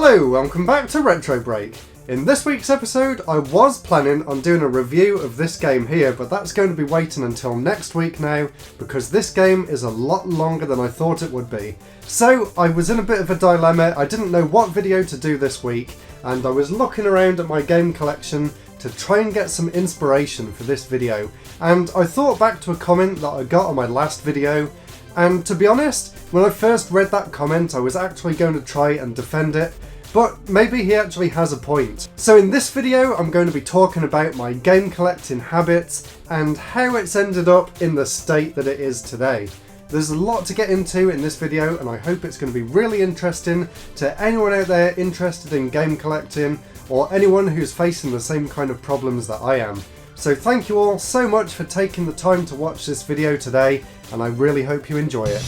Hello, welcome back to RetroBreak. In this week's episode, I was planning on doing a review of this game here, but that's going to be waiting until next week now, because this game is a lot longer than I thought it would be. So, I was in a bit of a dilemma. I didn't know what video to do this week, and I was looking around at my game collection to try and get some inspiration for this video. And I thought back to a comment that I got on my last video, and to be honest, when I first read that comment I was actually going to try and defend it, but maybe he actually has a point. So in this video I'm going to be talking about my game collecting habits and how it's ended up in the state that it is today. There's a lot to get into in this video and I hope it's going to be really interesting to anyone out there interested in game collecting or anyone who's facing the same kind of problems that I am. So thank you all so much for taking the time to watch this video today, and I really hope you enjoy it.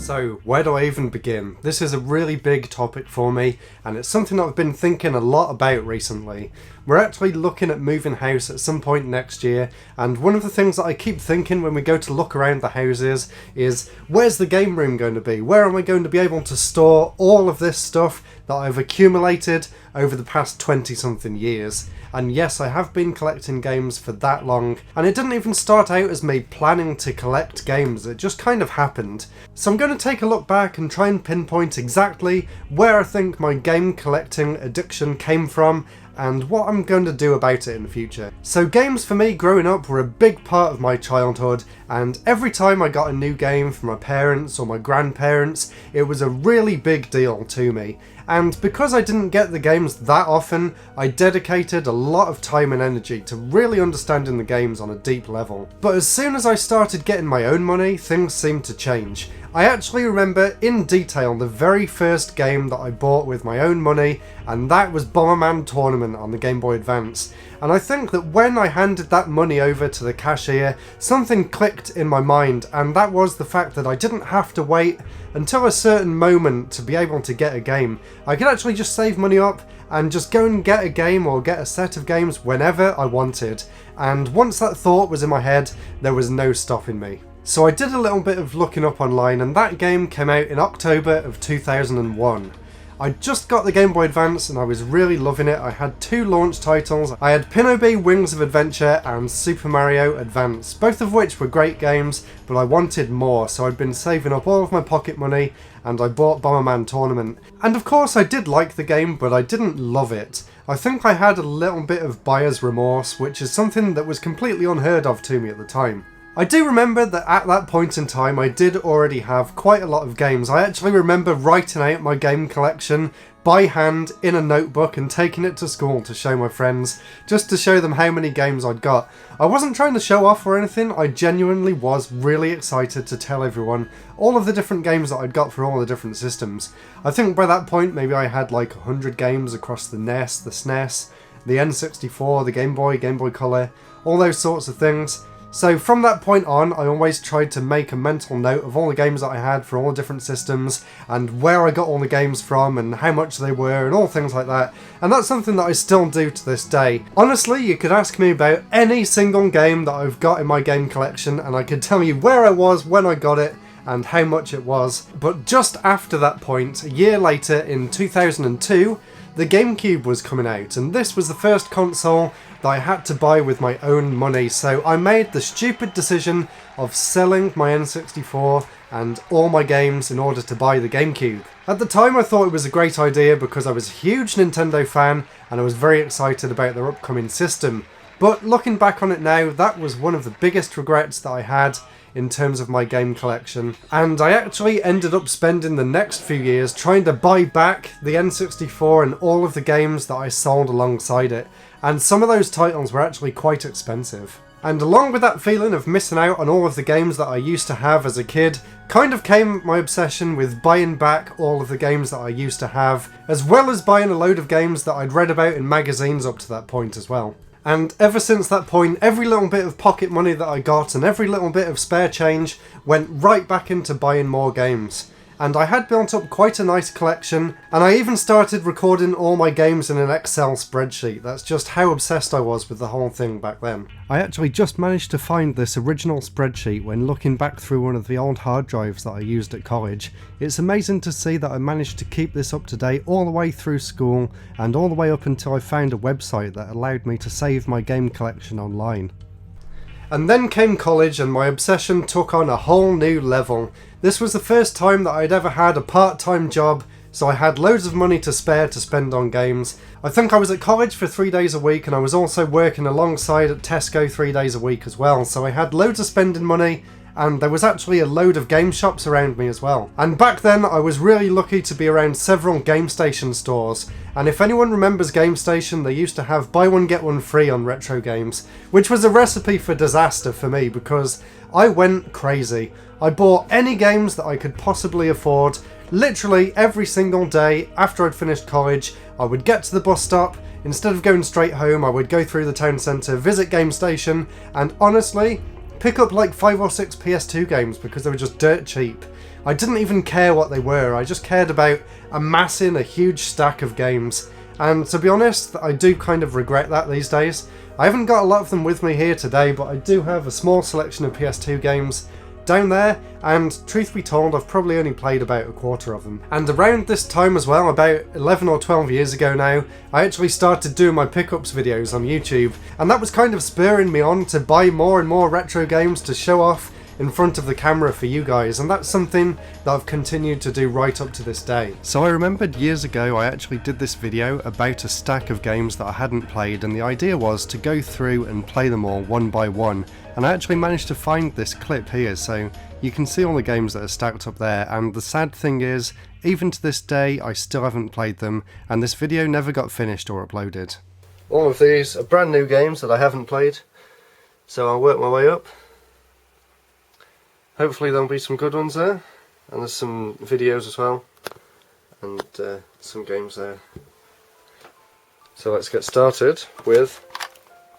So, where do I even begin? This is a really big topic for me, and it's something that I've been thinking a lot about recently. We're actually looking at moving house at some point next year, and one of the things that I keep thinking when we go to look around the houses is, where's the game room going to be? Where am I going to be able to store all of this stuff that I've accumulated over the past 20-something years? And yes, I have been collecting games for that long, and it didn't even start out as me planning to collect games, it just kind of happened. So I'm going to take a look back and try and pinpoint exactly where I think my game collecting addiction came from, and what I'm going to do about it in the future. So games for me growing up were a big part of my childhood, and every time I got a new game from my parents or my grandparents, it was a really big deal to me. And because I didn't get the games that often, I dedicated a lot of time and energy to really understanding the games on a deep level. But as soon as I started getting my own money, things seemed to change. I actually remember in detail the very first game that I bought with my own money, and that was Bomberman Tournament on the Game Boy Advance. And I think that when I handed that money over to the cashier, something clicked in my mind, and that was the fact that I didn't have to wait until a certain moment to be able to get a game. I could actually just save money up and just go and get a game or get a set of games whenever I wanted. And once that thought was in my head, there was no stopping me. So I did a little bit of looking up online, and that game came out in October of 2001. I just got the Game Boy Advance and I was really loving it. I had two launch titles. I had Pinobi Wings of Adventure and Super Mario Advance, both of which were great games, but I wanted more, so I'd been saving up all of my pocket money and I bought Bomberman Tournament. And of course I did like the game, but I didn't love it. I think I had a little bit of buyer's remorse, which is something that was completely unheard of to me at the time. I do remember that at that point in time I did already have quite a lot of games. I actually remember writing out my game collection by hand in a notebook and taking it to school to show my friends, just to show them how many games I'd got. I wasn't trying to show off or anything, I genuinely was really excited to tell everyone all of the different games that I'd got for all the different systems. I think by that point maybe I had like 100 games across the NES, the SNES, the N64, the Game Boy Color, all those sorts of things. So from that point on, I always tried to make a mental note of all the games that I had for all the different systems, and where I got all the games from, and how much they were, and all things like that. And that's something that I still do to this day. Honestly, you could ask me about any single game that I've got in my game collection, and I could tell you where I was when I got it, and how much it was. But just after that point, a year later in 2002, the GameCube was coming out, and this was the first console that I had to buy with my own money, so I made the stupid decision of selling my N64 and all my games in order to buy the GameCube. At the time I thought it was a great idea because I was a huge Nintendo fan and I was very excited about their upcoming system. But looking back on it now, that was one of the biggest regrets that I had in terms of my game collection, and I actually ended up spending the next few years trying to buy back the N64 and all of the games that I sold alongside it, and some of those titles were actually quite expensive. And along with that feeling of missing out on all of the games that I used to have as a kid, kind of came my obsession with buying back all of the games that I used to have, as well as buying a load of games that I'd read about in magazines up to that point as well. And ever since that point, every little bit of pocket money that I got and every little bit of spare change went right back into buying more games. and I had built up quite a nice collection, and I even started recording all my games in an Excel spreadsheet. That's just how obsessed I was with the whole thing back then. I actually just managed to find this original spreadsheet when looking back through one of the old hard drives that I used at college. It's amazing to see that I managed to keep this up to date all the way through school and all the way up until I found a website that allowed me to save my game collection online. And then came college and my obsession took on a whole new level. This was the first time that I'd ever had a part-time job, so I had loads of money to spare to spend on games. I think I was at college for 3 days a week, and I was also working alongside at Tesco 3 days a week as well, so I had loads of spending money, and there was actually a load of game shops around me as well. And back then I was really lucky to be around several GameStation stores, and if anyone remembers GameStation, they used to have buy one get one free on retro games, which was a recipe for disaster for me because I went crazy. I bought any games that I could possibly afford. Literally every single day after I'd finished college, I would get to the bus stop. Instead of going straight home, I would go through the town centre, visit GameStation, and honestly, pick up like 5 or 6 PS2 games because they were just dirt cheap. I didn't even care what they were, I just cared about amassing a huge stack of games. And to be honest, I do kind of regret that these days. I haven't got a lot of them with me here today, but I do have a small selection of PS2 games down there, and truth be told, I've probably only played about a quarter of them. And around this time as well, about 11 or 12 years ago now, I actually started doing my pickups videos on YouTube, and that was kind of spurring me on to buy more and more retro games to show off in front of the camera for you guys, and that's something that I've continued to do right up to this day. So I remembered years ago I actually did this video about a stack of games that I hadn't played, and the idea was to go through and play them all one by one, and I actually managed to find this clip here, so you can see all the games that are stacked up there, and the sad thing is, even to this day I still haven't played them, and this video never got finished or uploaded. All of these are brand new games that I haven't played, so I'll work my way up. Hopefully there'll be some good ones there, and there's some videos as well, and some games there. So let's get started with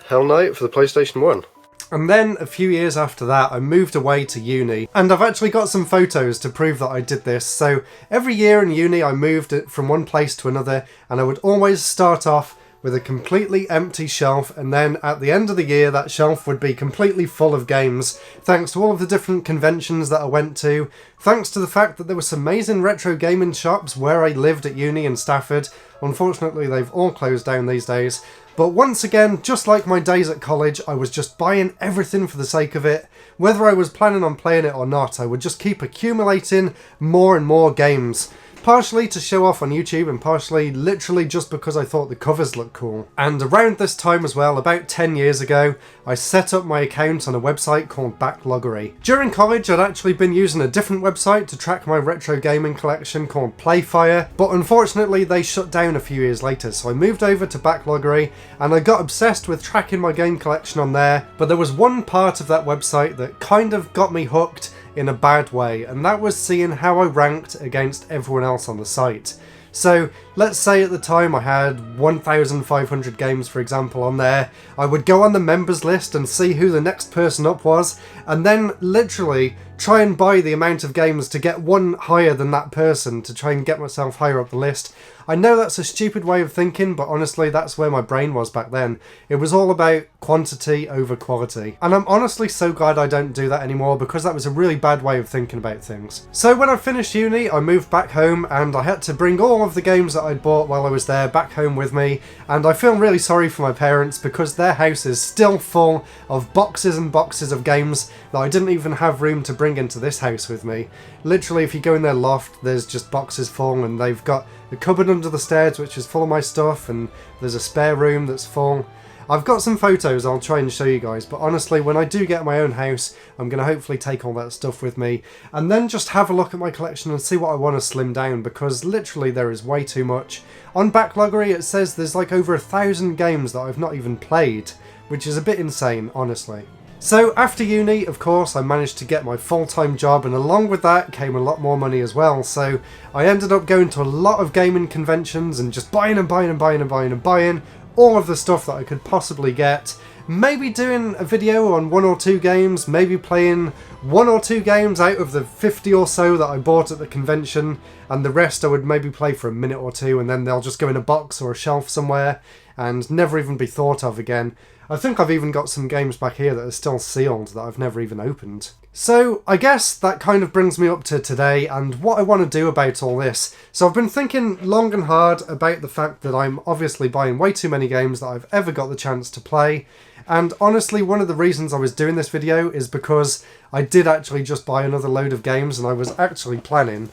Hell Knight for the PlayStation 1. And then a few years after that I moved away to uni, and I've actually got some photos to prove that I did this. So every year in uni I moved it from one place to another, and I would always start off with a completely empty shelf, and then at the end of the year that shelf would be completely full of games, thanks to all of the different conventions that I went to, thanks to the fact that there were some amazing retro gaming shops where I lived at uni in Stafford. Unfortunately they've all closed down these days, but once again, just like my days at college, I was just buying everything for the sake of it. Whether I was planning on playing it or not, I would just keep accumulating more and more games. Partially to show off on YouTube, and partially literally just because I thought the covers looked cool. And around this time as well, about 10 years ago, I set up my account on a website called Backloggery. During college I'd actually been using a different website to track my retro gaming collection called Playfire, but unfortunately they shut down a few years later, so I moved over to Backloggery and I got obsessed with tracking my game collection on there. But there was one part of that website that kind of got me hooked in a bad way, and that was seeing how I ranked against everyone else on the site. So let's say at the time I had 1,500 games, for example, on there. I would go on the members list and see who the next person up was, and then literally try and buy the amount of games to get one higher than that person to try and get myself higher up the list. I know that's a stupid way of thinking, but honestly that's where my brain was back then. It was all about quantity over quality. And I'm honestly so glad I don't do that anymore, because that was a really bad way of thinking about things. So when I finished uni, I moved back home, and I had to bring all of the games that I'd bought while I was there back home with me, and I feel really sorry for my parents because their house is still full of boxes and boxes of games that I didn't even have room to bring into this house with me. Literally, if you go in their loft, there's just boxes full, and they've got a cupboard under the stairs which is full of my stuff, and there's a spare room that's full. I've got some photos I'll try and show you guys, but honestly when I do get my own house I'm going to hopefully take all that stuff with me and then just have a look at my collection and see what I want to slim down, because literally there is way too much. On Backloggery it says there's like over 1,000 games that I've not even played, which is a bit insane, honestly. So after uni, of course, I managed to get my full-time job, and along with that came a lot more money as well. So I ended up going to a lot of gaming conventions and just buying and buying and buying and buying and buying all of the stuff that I could possibly get. maybe doing a video on 1 or 2 games, maybe playing 1 or 2 games out of the 50 or so that I bought at the convention, and the rest I would maybe play for a minute or 2 and then they'll just go in a box or a shelf somewhere and never even be thought of again. I think I've even got some games back here that are still sealed that I've never even opened. So I guess that kind of brings me up to today and what I want to do about all this. So I've been thinking long and hard about the fact that I'm obviously buying way too many games that I've ever got the chance to play. And honestly, one of the reasons I was doing this video is because I did actually just buy another load of games, and I was actually planning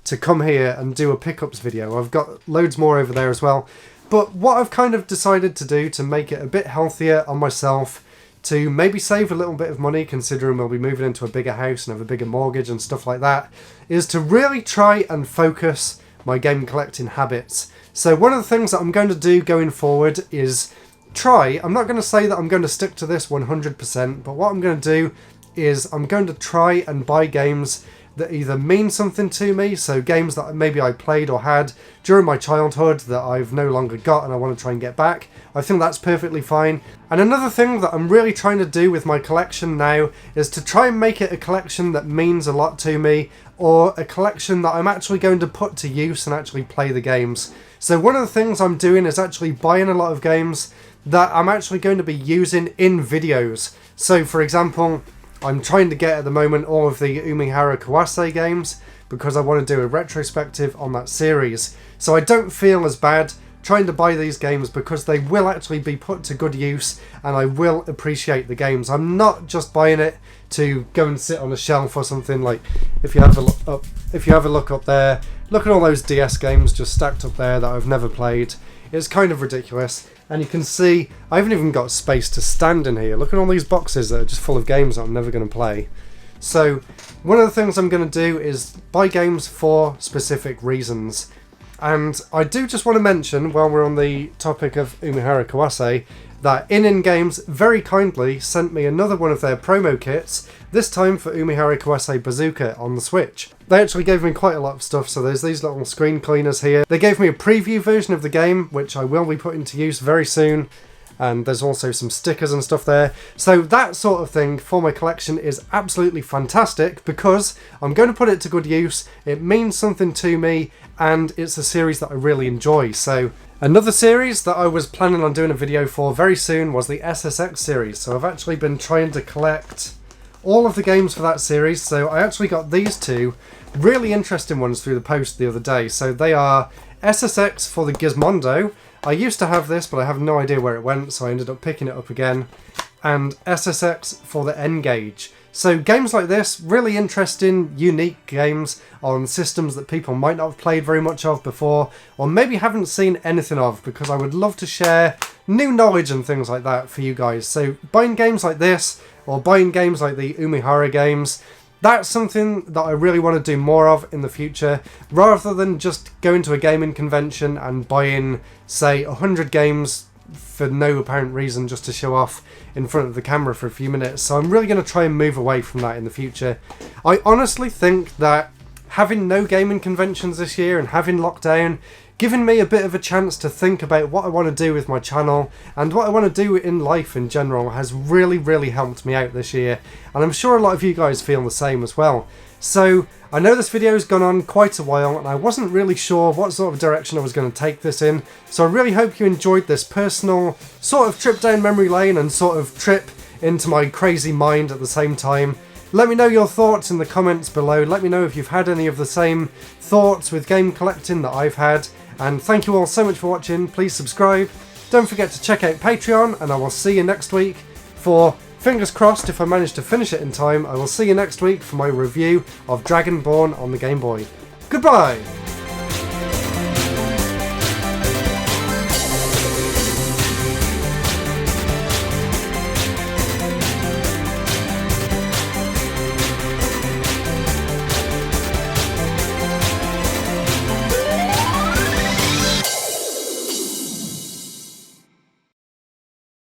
to come here and do a pickups video. I've got loads more over there as well. But what I've kind of decided to do to make it a bit healthier on myself, to maybe save a little bit of money considering we'll be moving into a bigger house and have a bigger mortgage and stuff like that, is to really try and focus my game collecting habits. So one of the things that I'm going to do going forward is I'm not going to say that I'm going to stick to this 100%, but what I'm going to do is I'm going to try and buy games that either mean something to me, so games that maybe I played or had during my childhood that I've no longer got and I want to try and get back. I think that's perfectly fine. And another thing that I'm really trying to do with my collection now is to try and make it a collection that means a lot to me, or a collection that I'm actually going to put to use and actually play the games. So one of the things I'm doing is actually buying a lot of games that I'm actually going to be using in videos. So for example, I'm trying to get at the moment all of the Umihara Kawase games because I want to do a retrospective on that series. So I don't feel as bad trying to buy these games because they will actually be put to good use and I will appreciate the games. I'm not just buying it to go and sit on a shelf or something. Like if you have a look up there, look at all those DS games just stacked up there that I've never played. It's kind of ridiculous. And you can see I haven't even got space to stand in here. Look at all these boxes that are just full of games that I'm never going to play. So one of the things I'm going to do is buy games for specific reasons. And I do just want to mention, while we're on the topic of Umihara Kawase, that In Games very kindly sent me another one of their promo kits, this time for Umihara Kawase Bazooka on the Switch. They actually gave me quite a lot of stuff, so there's these little screen cleaners here. They gave me a preview version of the game, which I will be putting to use very soon, and there's also some stickers and stuff there. So that sort of thing for my collection is absolutely fantastic because I'm going to put it to good use, it means something to me, and it's a series that I really enjoy. So another series that I was planning on doing a video for very soon was the SSX series. So I've actually been trying to collect all of the games for that series. So I actually got these two really interesting ones through the post the other day. So they are SSX for the Gizmondo. I used to have this, but I have no idea where it went, so I ended up picking it up again. And SSX for the N-Gage. So games like this, really interesting, unique games on systems that people might not have played very much of before, or maybe haven't seen anything of, because I would love to share new knowledge and things like that for you guys. So buying games like this, or buying games like the Umihara games, that's something that I really want to do more of in the future, rather than just going to a gaming convention and buying, say, 100 games for no apparent reason just to show off in front of the camera for a few minutes. So I'm really going to try and move away from that in the future. I honestly think that having no gaming conventions this year and having lockdown given me a bit of a chance to think about what I want to do with my channel and what I want to do in life in general has really helped me out this year, and I'm sure a lot of you guys feel the same as well. So I know this video's gone on quite a while and I wasn't really sure what sort of direction I was going to take this in, so I really hope you enjoyed this personal sort of trip down memory lane and sort of trip into my crazy mind at the same time. Let me know your thoughts in the comments below. Let me know if you've had any of the same thoughts with game collecting that I've had. And thank you all so much for watching. Please subscribe. Don't forget to check out Patreon, and I will see you next week for, fingers crossed if I manage to finish it in time, I will see you next week for my review of Dragonborn on the Game Boy. Goodbye!